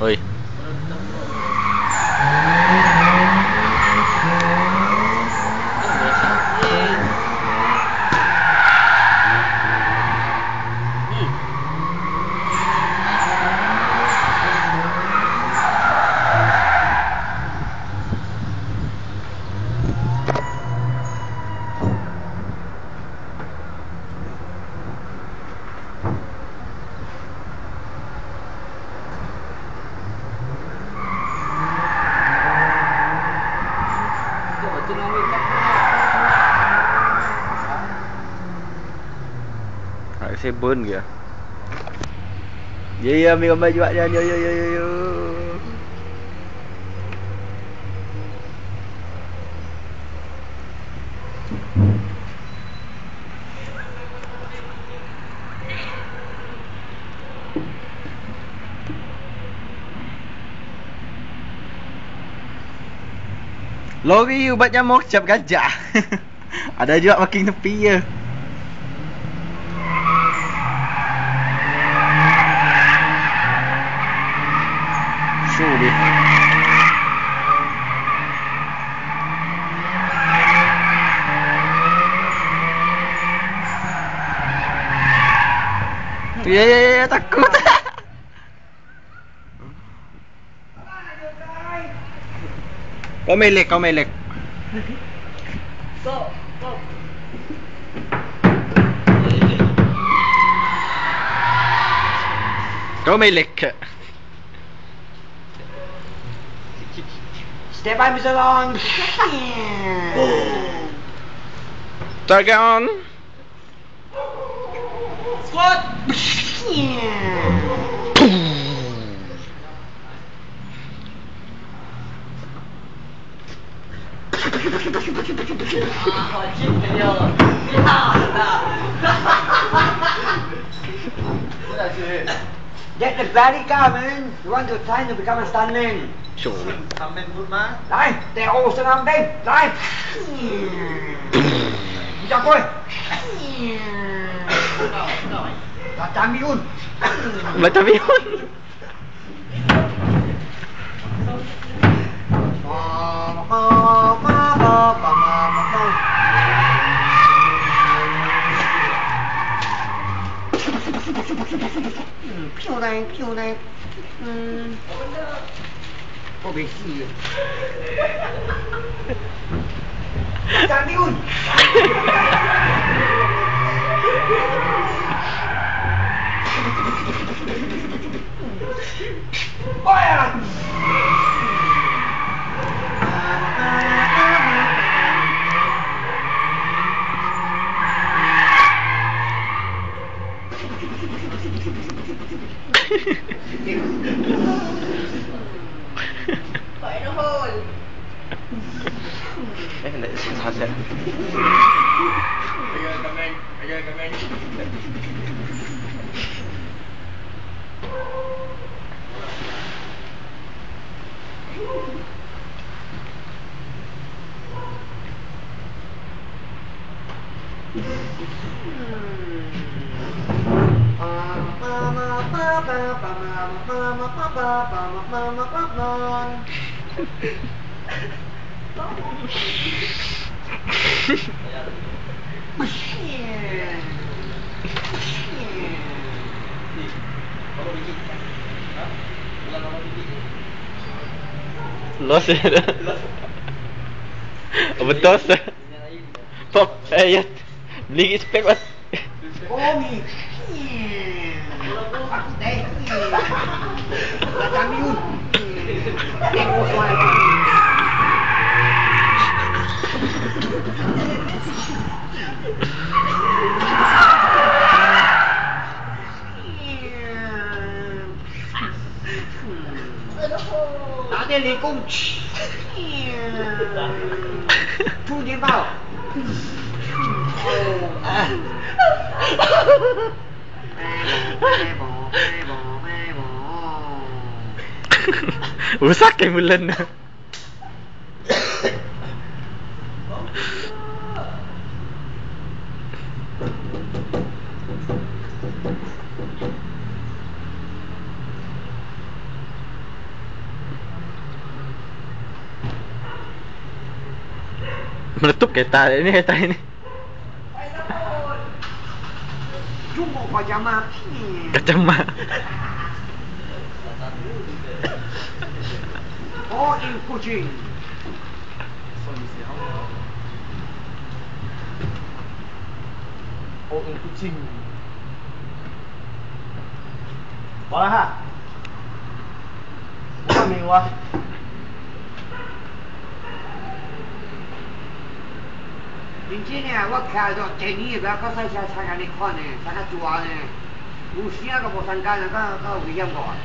Oi. Saya burn kìa. Ya ya, ambil gambar juga ya ya ya ya ya. Lori ubat nyamuk cap gajah. Ada juga makin tepi je. Show dia. Ya takut. Kau melek. Kau melek. Step by Mr. Long. Target on. Squat. Get the bloody coming. You want to time to become a stuntman. Show. Lại, để ô sang âm đây. Lại. Chào coi. Macam Yun. Macam Yun. Piu này. Có bị gì? Macam Yun. Phải nó hôn. Lại sao sẽ? Again. Lost ya. Betul sah. Pop, ya. Beli spek wat. Komi. Macam Yun. Tengok suara. Ada lekung. Tu dia mau. Rusak yang bulan. Meletup kereta ni. Cuma pajak mati. Kecamat. Oh, in kucing. Oh, in kucing. Boleh ha? Bukan mewah. Cincin ni, 我看到电影边个在下参加的看呢，参加抓呢，有些个无参加的，个危险过。